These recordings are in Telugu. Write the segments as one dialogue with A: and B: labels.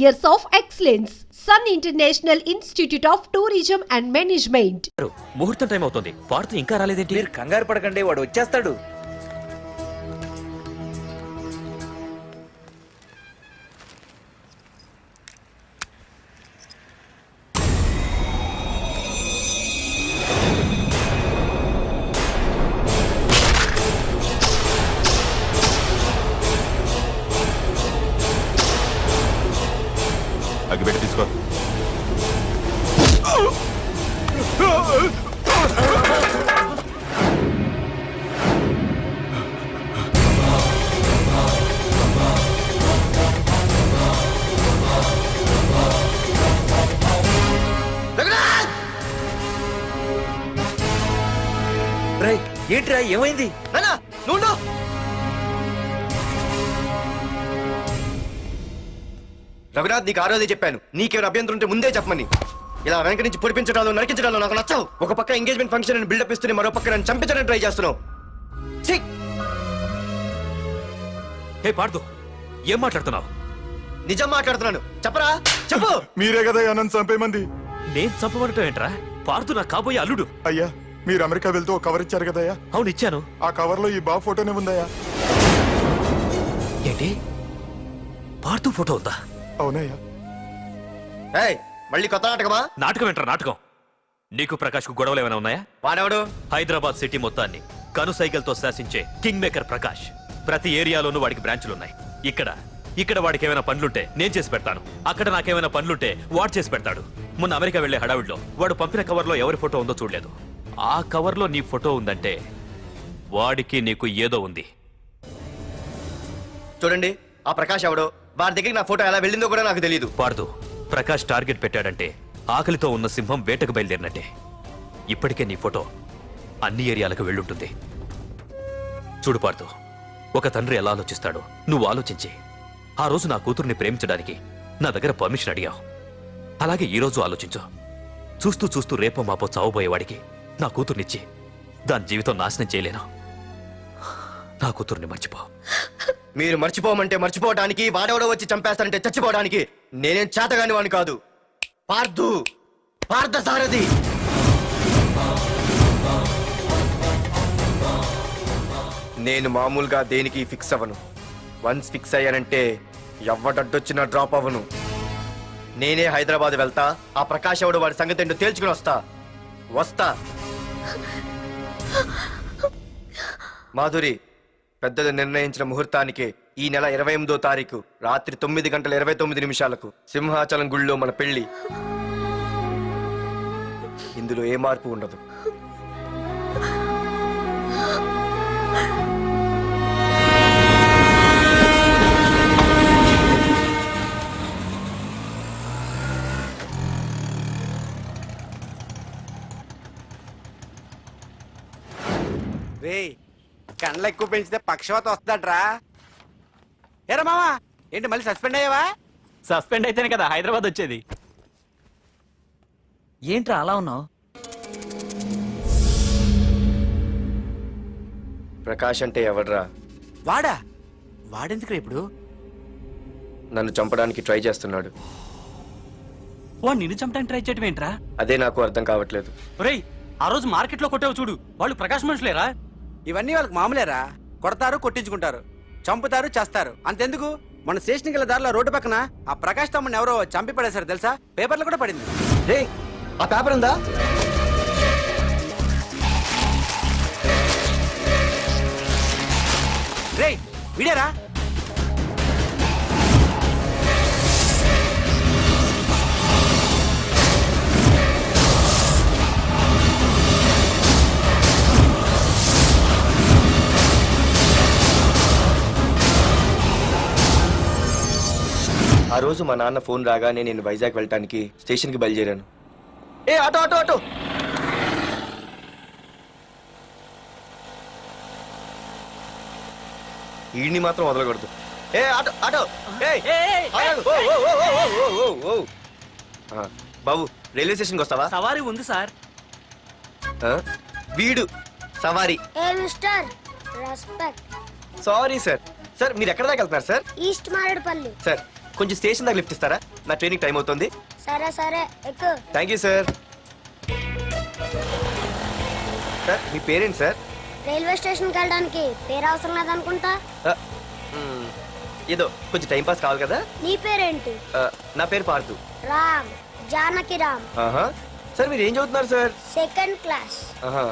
A: years of excellence. Sun International Institute of Tourism and Management.
B: ముహూర్తం టైం అవుతుంది. పార్థు ఇంకా రాలేదేంటి?
C: మీరు కంగారు పడకండి, వాడు వచ్చేస్తాడు.
D: అగ్గిపెట్టి తీసుకో.
C: ఏంట్రా ఏమైంది? రఘునాథ్, నీకు ఆ రోజే చెప్పాను, నీకేమైనా అభ్యంతరం ఉంటే ముందే చెప్పమని. ఇలా వెనక నుంచి పొడిపించడాలు నరికించడాలు నాకు నచ్చవు. ఒక పక్క ఎంగేజ్మెంట్ ఫంక్షన్ అని బిల్డప్ ఇస్తూనే మరో పక్క నన్ను చంపించడానికి ట్రై చేస్తున్నావు.
B: హే పార్థు, ఏం మాట్లాడుతున్నావు?
C: నిజం మాట్లాడుతున్నాను, చెప్పరా చెప్పు.
D: మీరే కదా నన్ను చంపేమంది.
B: నేను చంపమంటావు ఏంట్రా? పార్థు నా కాబోయే అల్లుడు.
D: అయ్యా, మీరు అమెరికా వెళ్తూ ఒక కవర్ ఇచ్చారు కదయ్యా.
B: అవును ఇచ్చాను.
D: ఆ కవర్ లో ఈ బాబు ఫోటోనే ఉందయ్యా.
B: ఏంటి? పార్థు ఫోటో ఉందా?
D: అవునయ్యా.
C: మళ్ళీ కొత్త నాటకమా?
B: నాటకం ఏంట్రా నాటకం? నీకు ప్రకాష్ కు గొడవలు ఏమైనా ఉన్నాయా?
C: వాడెవడు?
B: హైదరాబాద్ సిటీ మొత్తాన్ని కను సైకిల్తో శాసించే కింగ్ మేకర్ ప్రకాష్. ప్రతి ఏరియాలోనూ వాడికి బ్రాంచులున్నాయి. ఇక్కడ వాడికి ఏమైనా పనులుంటే నేను చేసి పెడతాను. అక్కడ నాకేమైనా పనులుంటే వాడు చేసి పెడతాడు. మొన్న అమెరికా వెళ్లే హడావిడిలో వాడు పంపిన కవర్లో ఎవరి ఫోటో ఉందో చూడలేదు. ఆ కవర్లో నీ ఫోటో ఉందంటే వాడికి నీకు ఏదో ఉంది.
C: చూడండి, ఆ ప్రకాష్ ఎవడో, వాడి దగ్గరికి నా ఫోటో ఎలా వెళ్ళిందో కూడా నాకు తెలియదు.
B: పార్థు, ప్రకాష్ టార్గెట్ పెట్టాడంటే ఆకలితో ఉన్న సింహం వేటకు బయలుదేరినట్టే. ఇప్పటికే నీ ఫోటో అన్ని ఏరియాలకు వెళ్ళుంటుంది. చూడు పార్థు, ఒక తండ్రి ఎలా ఆలోచిస్తాడో నువ్వు ఆలోచించి ఆ రోజు నా కూతుర్ని ప్రేమించడానికి నా దగ్గర పర్మిషన్ అడిగావు. అలాగే ఈరోజు ఆలోచించు. చూస్తూ చూస్తూ రేపో మాపో చావబోయేవాడికి నా కూతుర్నిచ్చి దాని జీవితం నాశనం చేయలేను. నా కూతుర్ని మర్చిపో.
C: మీరు మర్చిపోమంటే మర్చిపోవడానికి, వాడెవడో వచ్చి చంపేస్తానంటే చచ్చిపోవడానికి నేనేం చేతగాని వాడిని కాదు. పార్థసారథి. నేను మామూలుగా దేనికి ఫిక్స్ అవ్వను. వన్స్ ఫిక్స్ అయ్యానంటే ఎవ్వడడ్డొచ్చినా డ్రాప్ అవ్వను. నేనే హైదరాబాద్ వెళ్తా, ఆ ప్రకాష్ ఎవడు వాడి సంగతి ఏంటో తేల్చుకుని వస్తా. మాధురి, పెద్దలు నిర్ణయించిన ముహూర్తానికి ఈ నెల 28వ తారీఖు రాత్రి 9:29 సింహాచలం గుళ్ళో మన పెళ్లి. ఇందులో ఏ మార్పు ఉండదు.
E: కండ్లు ఎక్కువ పెంచితే పక్షవాత వస్తుందట్రా. ఏరా మామా, ఏంటి మళ్ళీ సస్పెండ్ అయ్యావా?
F: సస్పెండ్ అయితేనే కదా హైదరాబాద్ వచ్చేది. ఏంట్రా అలా ఉన్నావు?
C: ప్రకాష్ అంటే ఎవడ్రా?
E: వాడెందుకు ఇప్పుడు
C: నన్ను చంపడానికి ట్రై చేస్తున్నాడు.
F: వాడు నిన్ను చంపడానికి ట్రై చేయటం ఏంట్రా?
C: అదే నాకు అర్థం కావట్లేదు.
F: ఒరేయ్, ఆ రోజు మార్కెట్ లో కొట్టావు చూడు, వాళ్ళు ప్రకాష్ మనుషులేరా?
E: ఇవన్నీ వాళ్ళకి మామూలేరా. కొడతారు, కొట్టించుకుంటారు, చంపుతారు, చేస్తారు. అంతెందుకు, మన స్టేషన్కి వెళ్ళే దారిలో రోడ్డు పక్కన ఆ ప్రకాష్ తమ్ముని ఎవరో చంపి పడేశారు తెలుసా? పేపర్లో కూడా పడింది.
C: రే, ఆ పేపర్ ఉందా?
E: రే విడేరా.
C: ఆ రోజు మా నాన్న ఫోన్ రాగానే నేను వైజాగ్ వెళ్ళటానికి స్టేషన్కి బయలుదేరాను. ఆటో ఈడిని మాత్రం వదలకూడదు. బాబు, రైల్వే స్టేషన్కి వస్తావా?
F: సవారీ ఉంది సార్.
C: వీడు సవారీ. Sorry sir. సార్, మీరు ఎక్కడ దాకా వెళ్తున్నారు సార్?
G: ఈస్ట్ మారేడుపల్లి.
C: సార్, కొంచెం స్టేషన్ దగ్గర లిఫ్ట్ ఇస్తారా? నా ట్రైనింగ్ టైం అవుతుంది.
G: సరే సరే ఎక్కు.
C: Thank you sir. సార్ మీ పేరేంటి సార్?
G: రైల్వే స్టేషన్కి వెళ్ళడానికి పేరు అవసరం లేదనుకుంటా.
C: ఆ, ఏదో కొంచెం టైం పాస్ కావాలి కదా.
G: నీ పేరేంటి?
C: నా పేరు పార్థు.
G: రామ్, జానకి రామ్.
C: ఆహా. సార్ మీరు ఏం చదువుతున్నారు సార్?
G: Second class.
C: ఆహా.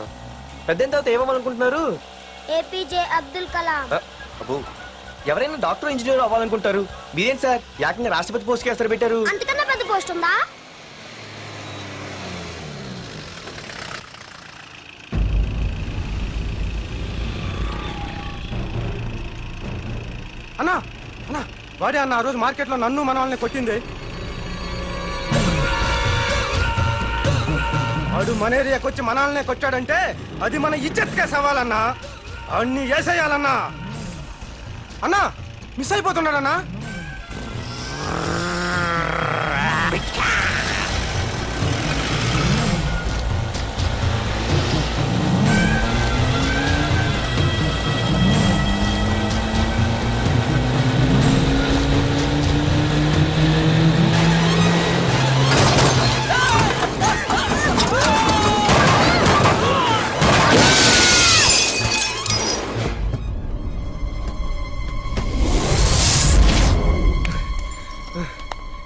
C: పెద్ద తర్వాత ఏమనుకుంటున్నారు?
G: ఏపీజే అబ్దుల్ కలాం.
C: అబ్బో, ఎవరైనా డాక్టర్ ఇంజనీర్ అవ్వాలనుకుంటారు. మీరేం సార్ ఏకంగా రాష్ట్రపతి పోస్ట్కి ఎసరు పెట్టారు?
G: అంతకన్నా పెద్ద పోస్ట్ ఉందా?
E: అన్నా అన్నా వాడే అన్న ఆ రోజు మార్కెట్లో నన్ను మన వాళ్ళని కొట్టింది. వాడు మన ఏరియాకి వచ్చి మన వాళ్ళనే కొట్టాడంటే అది మన ఇజ్జత్కే సవాలన్నా. అన్ని వేసేయాలన్నా. అన్నా మిస్ అయిపోతున్నాడన్నా.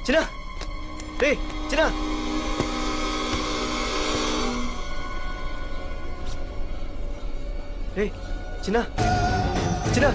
C: చిన్న రే చిన్న. రే చిన్న చిన్న.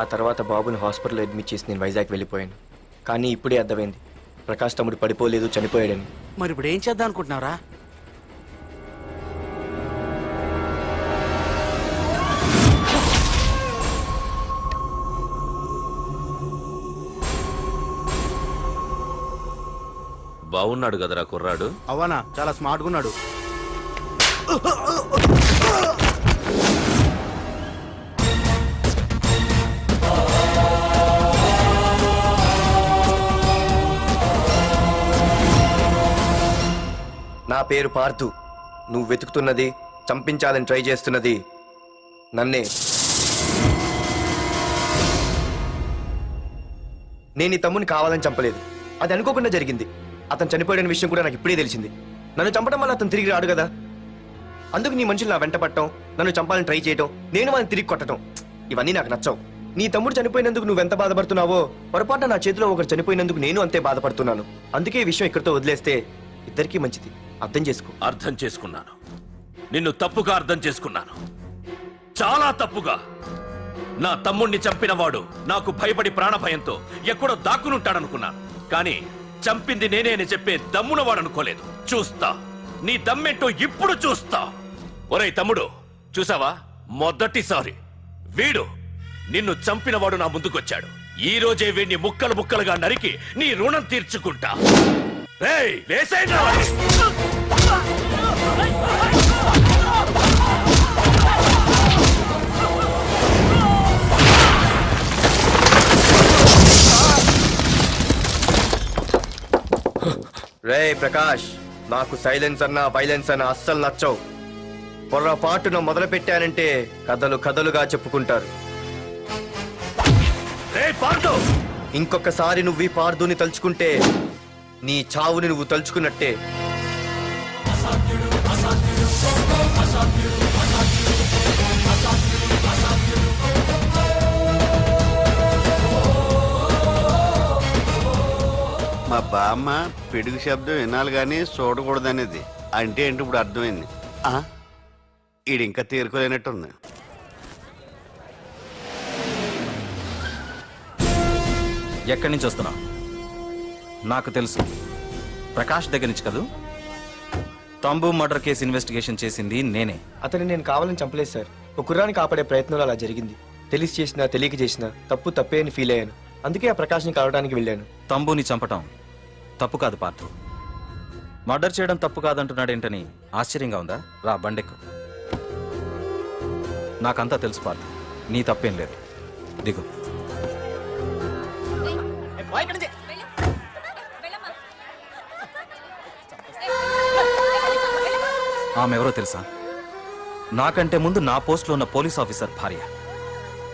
C: ఆ తర్వాత బాబుని హాస్పిటల్లో అడ్మిట్ చేసి నేను వైజాగ్ వెళ్ళిపోయాను. కానీ ఇప్పుడే అర్థమైంది ప్రకాష్ తమ్ముడు పడిపోలేదు, చనిపోయాడని.
E: మరి ఇప్పుడు ఏం చేద్దాం అనుకుంటున్నారా?
B: బాగున్నాడు కదరా కుర్రాడు.
E: అవనా చాలా స్మార్ట్గా ఉన్నాడు.
C: నా పేరు పార్థు. నువ్వు వెతుకుతున్నది, చంపించాలని ట్రై చేస్తున్నది నన్నే. నేను ఈ తమ్ముని కావాలని చంపలేదు, అది అనుకోకుండా జరిగింది. అతను చనిపోయిన విషయం కూడా నాకు ఇప్పుడే తెలిసింది. నన్ను చంపడం వల్ల అతను తిరిగి రాడు కదా. అందుకు నీ మనుషులు నా వెంట పట్టడం, నన్ను చంపాలని ట్రై చేయడం, నేను వాళ్ళని తిరిగి కొట్టడం, ఇవన్నీ నాకు నచ్చవు. నీ తమ్ముడు చనిపోయినందుకు నువ్వెంత బాధపడుతున్నావో పొరపాటున నా చేతిలో ఒకరు చనిపోయినందుకు నేను అంతే బాధపడుతున్నాను. అందుకే ఈ విషయం ఇక్కడితో వదిలేస్తే ఇద్దరికీ మంచిది. అర్థం చేసుకో.
H: అర్థం చేసుకున్నాను. నిన్ను తప్పుగా అర్థం చేసుకున్నాను, చాలా తప్పుగా. నా తమ్ముణ్ణి చంపినవాడు నాకు భయపడి ప్రాణభయంతో ఎక్కడో దాక్కునుంటాడనుకున్నాను. కానీ చంపింది నేనే అని చెప్పే దమ్మునవాడనుకోలేదు. చూస్తా, నీ దమ్మెంటో ఇప్పుడు చూస్తా. ఒరేయ్ తమ్ముడు, చూసావా? మొదటిసారి వీడు నిన్ను చంపినవాడు నా ముందుకొచ్చాడు. ఈ రోజే వీడిని ముక్కలు ముక్కలుగా నరికి నీ రుణం తీర్చుకుంటా. రేయ్, వేసేయండి రా వాడిని.
C: రే ప్రకాష్, నాకు సైలెన్స్ అన్నా వైలెన్స్ అన్నా అస్సలు నచ్చవు. పొర్రపాటున మొదలు పెట్టానంటే కథలు కథలుగా చెప్పుకుంటారు.
H: రేయ్ పార్దు,
C: ఇంకొకసారి నువ్వు ఈ పార్దుని తలుచుకుంటే నీ చావుని నువ్వు తలుచుకున్నట్టే.
I: మా బామ్మ పిడుగు శబ్దం వినాలి కానీ చూడకూడదనేది. అంటే ఏంటి ఇప్పుడు అర్థమైంది. ఈడు ఇంకా తీరుకోలేనట్టుంది.
J: ఎక్కడి నుంచి వస్తున్నావు? నాకు తెలుసు, ప్రకాష్ దగ్గర నుంచి కదూ. తంబు మర్డర్ కేసు ఇన్వెస్టిగేషన్ చేసింది నేనే.
C: అతన్ని నేను కావాలని చంపలేదు సార్. ఒక కుర్రాన్ని కాపాడే ప్రయత్నంలో అలా జరిగింది. తెలిసి చేసినా తెలియక చేసినా తప్పు తప్పే అని ఫీల్ అయ్యాను. అందుకే ఆ ప్రకాష్ని కలవడానికి వెళ్ళాను.
J: తంబుని చంపటం తప్పు కాదు పార్థు. మర్డర్ చేయడం తప్పు కాదంటున్నాడేంటని ఆశ్చర్యంగా ఉందా? రా బండెక్కు. నాకంతా తెలుసు పార్థు, నీ తప్పేం లేదు. దిగు. ఆమెవరో తెలుసా? నాకంటే ముందు నా పోస్టులో ఉన్న పోలీస్ ఆఫీసర్ భార్య.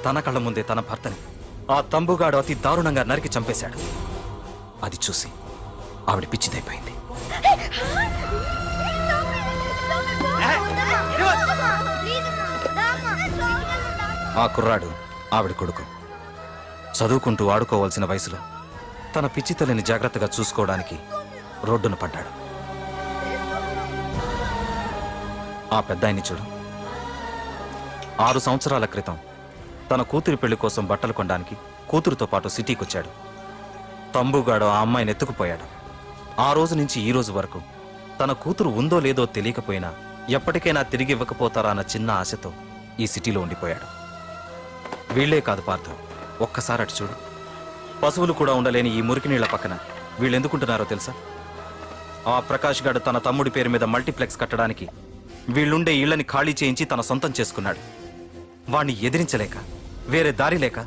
J: తన కళ్ళ ముందే తన భర్తని ఆ తంబుగాడు అతి దారుణంగా నరికి చంపేశాడు. అది చూసి ఆవిడ పిచ్చిదైపోయింది. ఆ కుర్రాడు ఆవిడ కొడుకు. చదువుకుంటూ ఆడుకోవాల్సిన వయసులో తన పిచ్చి తల్లిని జాగ్రత్తగా చూసుకోవడానికి రోడ్డున పడ్డాడు. ఆ పెద్దాయన్ని చూడు. 6 సంవత్సరాల క్రితం తన కూతురి పెళ్లి కోసం బట్టలు కొనడానికి కూతురుతో పాటు సిటీకి వచ్చాడు. తంబుగాడు ఆ అమ్మాయిని ఎత్తుకుపోయాడు. ఆ రోజు నుంచి ఈ రోజు వరకు తన కూతురు ఉందో లేదో తెలియకపోయినా ఎప్పటికైనా తిరిగి ఇవ్వకపోతారా అన్న చిన్న ఆశతో ఈ సిటీలో ఉండిపోయాడు. వీళ్లే కాదు పార్థు, ఒక్కసారి అటు చూడు. పశువులు కూడా ఉండలేని ఈ మురికి నీళ్ల పక్కన వీళ్ళెందుకుంటున్నారో తెలుసా? ఆ ప్రకాష్ గాడు తన తమ్ముడి పేరు మీద మల్టీప్లెక్స్ కట్టడానికి వీళ్ళుండే ఇళ్లని ఖాళీ చేయించి తన సొంతం చేసుకున్నాడు. వాణ్ణి ఎదిరించలేక వేరే దారి లేక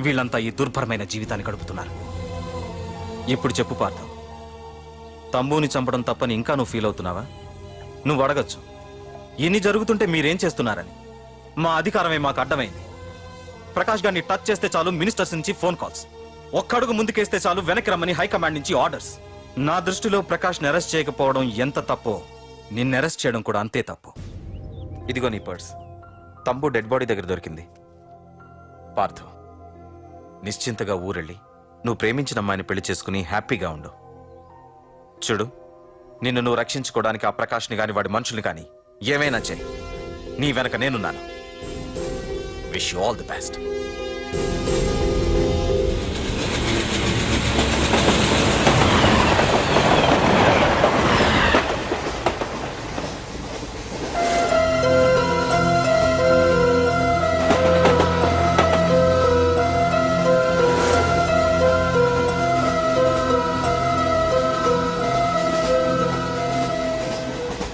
J: వీళ్ళంతా ఈ దుర్భరమైన జీవితాన్ని గడుపుతున్నారు. ఇప్పుడు చెప్పు పార్థు, తంబుని చంపడం తప్పని ఇంకా నువ్వు ఫీల్ అవుతున్నావా? నువ్వు అడగచ్చు, ఇన్ని జరుగుతుంటే మీరేం చేస్తున్నారని. మా అధికారమే మాకు అడ్డమైంది. ప్రకాష్ గారిని టచ్ చేస్తే చాలు మినిస్టర్స్ నుంచి ఫోన్ కాల్స్, ఒక్కడుగు ముందుకేస్తే చాలు వెనక్కి రమ్మని హైకమాండ్ నుంచి ఆర్డర్స్. నా దృష్టిలో ప్రకాష్ని అరెస్ట్ చేయకపోవడం ఎంత తప్పో నిన్ను అరెస్ట్ చేయడం కూడా అంతే తప్పు. ఇదిగో నీ పర్స్. తంబు డెడ్ బాడీ దగ్గర దొరికింది. పార్థు, నిశ్చింతగా ఊరెళ్ళి నువ్వు ప్రేమించిన అమ్మాయిని పెళ్లి చేసుకుని హ్యాపీగా ఉండు. చూడు, నిన్ను నువ్వు రక్షించుకోవడానికి ఆ ప్రకాష్ని గాని వాడి మనుషుల్ని కానీ ఏమైనా చెయ్యి. నీ వెనక నేనున్నాను. Wish you all the best.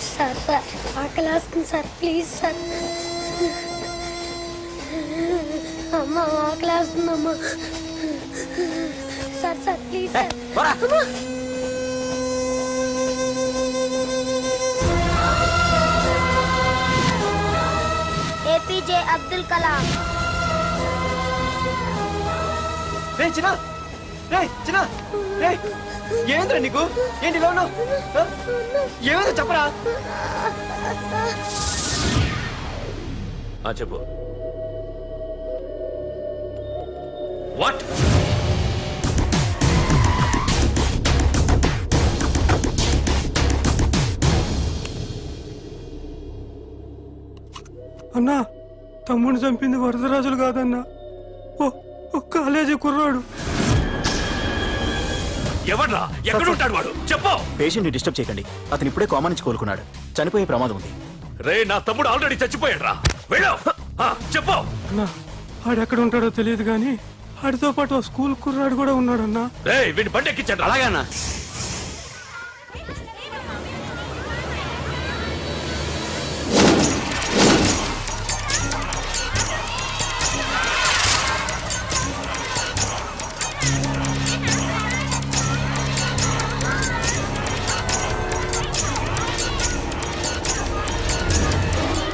G: Sir sir ఆకలి వేస్తుంది సార్, ప్లీజ్ సార్. అమ్మ ఆకలి వేస్తుంది అమ్మ. Sir sir please sir. అమ్మా. ఏపీజే అబ్దుల్ కలాం.
C: ఏంద్రా నీకు? ఏంటి ఇలా ఉన్నావు? ఏమైందో చెప్పరా?
H: చెప్పు. వాట్?
F: అన్నా, తమ్ముడిని చంపింది వరదరాజులు కాదన్నా, ఓ కాలేజీ కుర్రాడు.
H: ఎవడ్రా? ఎక్కడ ఉంటాడు వాడు? చెప్పు.
J: పేషెంట్ ని డిస్టర్బ్ చేయకండి. అతను ఇప్పుడే కోమా నుంచి కోలుకున్నాడు. చనిపోయే ప్రమాదం ఉంది.
H: రే, నా తమ్ముడు ఆల్రెడీ చచ్చిపోయాడు రా. వెళ్ళు. చెప్పు.
F: అన్నా, ఆడెక్కడ ఉంటాడో తెలియదు కానీ
E: వాడితో పాటు స్కూల్ కుర్రాడు కూడా ఉన్నాడన్నా.
H: రేయ్ వీడిని బండి ఎక్కించండి.
E: అలాగేనా?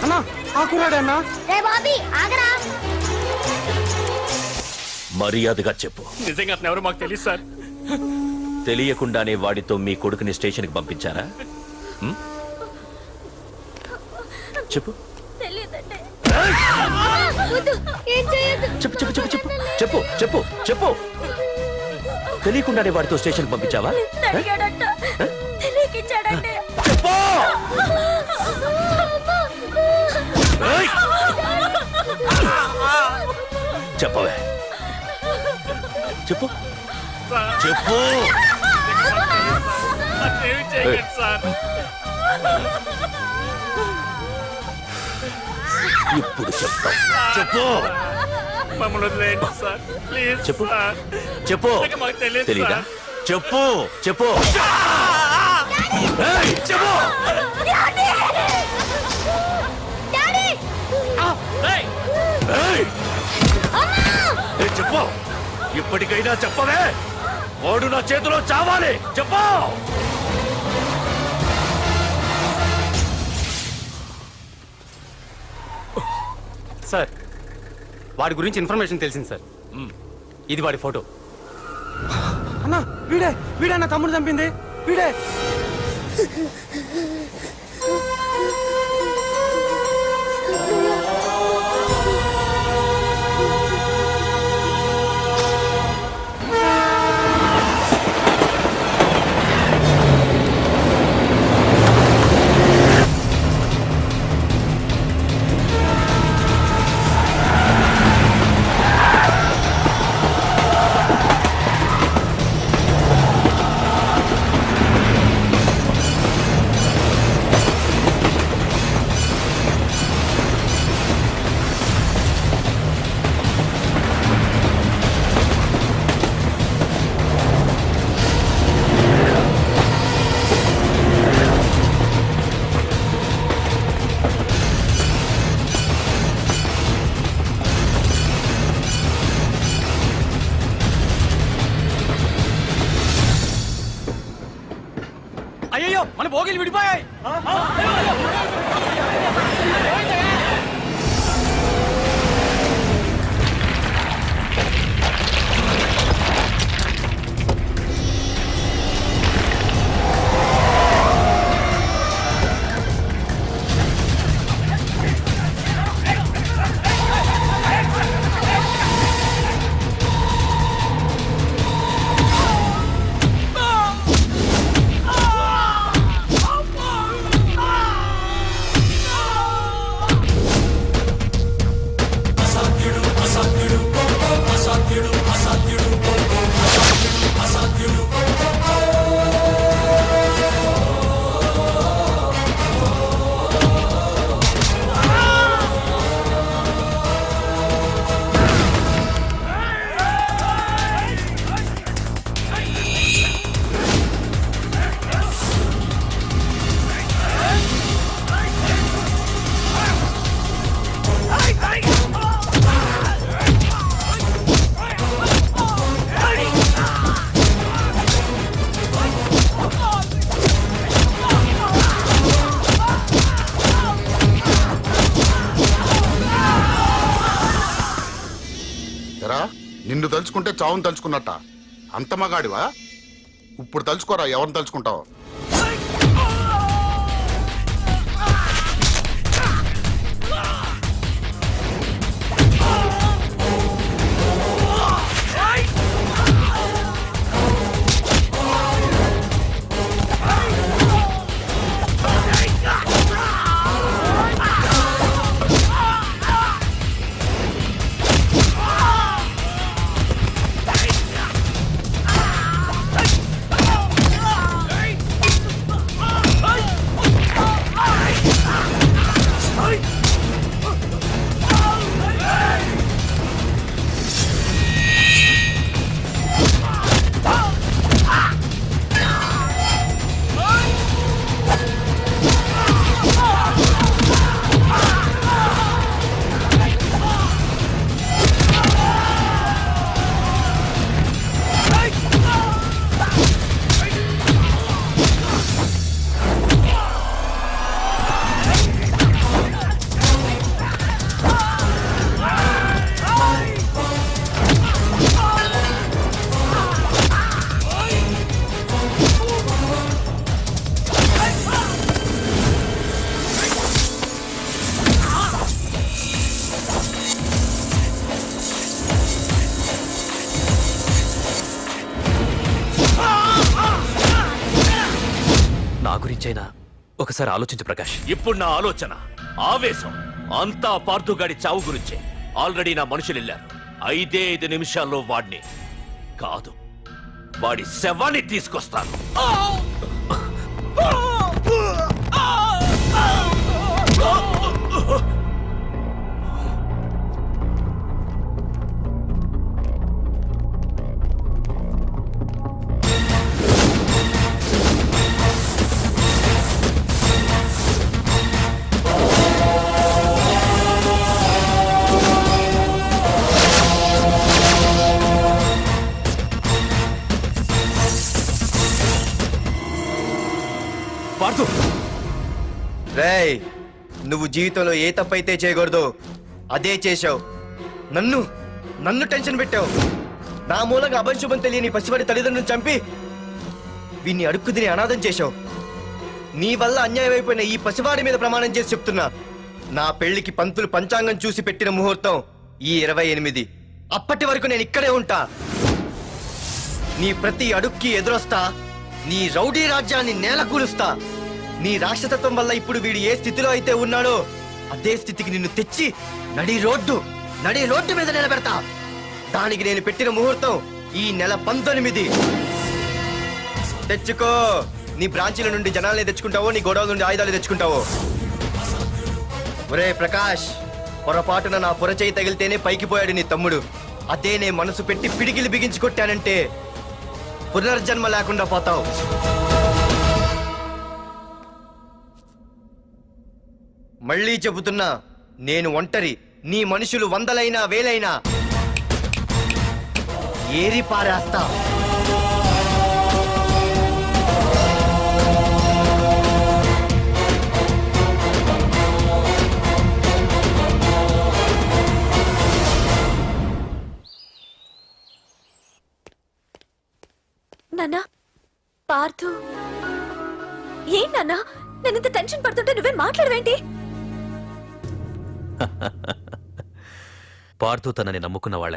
E: అన్నా ఆ కుర్రాడన్నా.
G: రే బాబీ ఆగరా.
H: మర్యాదగా చెప్పు.
F: నిజంగా అతను ఎవరో మాకు తెలియదు సార్.
H: తెలియకుండానే వాడితో మీ కొడుకుని స్టేషన్కి పంపించారా? హ్మ్? చెప్పు
G: ఏం చేయొద్దు.
H: చెప్పు చెప్పు చెప్పు చెప్పు చెప్పు చెప్పు చెప్పు. తెలియకుండానే వాడితో స్టేషన్కి పంపించావా? చెప్పు. ఏయ్! చెప్పవే చెప్పు చెప్పు. ఇప్పుడు చెప్తా. చెప్పు
F: మమ్మల్ని వదిలేయండి సార్ ప్లీజ్.
H: చెప్పు చెప్పు.
F: మాకు తెలియదు
H: తెలీదా?
F: సార్.
H: చెప్పు చెప్పు. ఏయ్, చెప్పు.
G: డాడీ
H: ఏయ్! ఏయ్, చెప్పు. ఇప్పటికైనా చెప్పవే. వాడు నా చేతిలో చావాలి. చెప్పు.
F: సార్ వాడి గురించి ఇన్ఫర్మేషన్ తెలిసింది సార్. ఇది వాడి ఫోటో.
E: అన్నా వీడే నా తమ్ముడు చంపింది వీడే.
F: అయ్యో మన భోగిలు విడిపోయాయి.
D: నిన్ను తలుచుకుంటే చావును తలుచుకున్నట్ట. అంత మగాడివా? ఇప్పుడు తలుచుకోరా ఎవరిని తలుచుకుంటావు.
B: మా గురించైనా ఒకసారి ఆలోచించు ప్రకాష్.
H: ఇప్పుడు నా ఆలోచన ఆవేశం అంతా పార్థుగాడి చావు గురించే. ఆల్రెడీ నా మనుషులు వెళ్ళారు. 5 నిమిషాల్లో వాడిని కాదు, వాడి శవాన్ని తీసుకొస్తాను.
B: పార్థు,
C: రేయ్, నువ్వు జీవితంలో ఏ తప్పైతే చేయకూడదు అదే చేశావు. నన్ను నన్ను టెన్షన్ పెట్టావు. నా మూలంగా అభంశుభం తెలియని పసివాడి తల్లిదండ్రులను చంపి వీన్ని అడుక్కు తిని అనాథం చేశావు. నీ వల్ల అన్యాయం అయిపోయిన ఈ పసివాడి మీద ప్రమాణం చేసి చెప్తున్నా, నా పెళ్లికి పంతులు పంచాంగం చూసి పెట్టిన ముహూర్తం ఈ 28. అప్పటి వరకు నేను ఇక్కడే ఉంటా. నీ ప్రతి అడుక్కి ఎదురొస్తా. నీ రౌడీ రాజ్యాన్ని నేలకూలుస్తా. నీ రాక్షసత్వం వల్ల ఇప్పుడు వీడు ఏ స్థితిలో అయితే ఉన్నాడో అదే స్థితికి నిన్ను తెచ్చి నడి రోడ్డు మీద నిలబెడతా. దానికి నేను పెట్టిన ముహూర్తం ఈ నెల 19. తెచ్చుకో. నీ బ్రాంచీల నుండి జనాల్ని తెచ్చుకుంటావో, నీ గోడౌన్ నుండి ఆయుధాలు తెచ్చుకుంటావో. ఒరే ప్రకాష్, పొరపాటున నా పొరచేయి తగిలితేనే పైకి పోయాడు నీ తమ్ముడు. అదే నే మనసు పెట్టి పిడికిలి బిగించి కొట్టానంటే పునర్జన్మ లేకుండా పోతావు. మళ్ళీ చెబుతున్నా, నేను ఒంటరి. నీ మనుషులు 100లైనా 1000లైనా ఏరి పారేస్తా.
K: నాన్నా, పార్థు ఏంటన్నా? నేను ఇంత టెన్షన్ పడుతుంటే నువ్వేం మాట్లాడవేంటి?
B: పార్థు తనని నమ్ముకున్న వాళ్ళ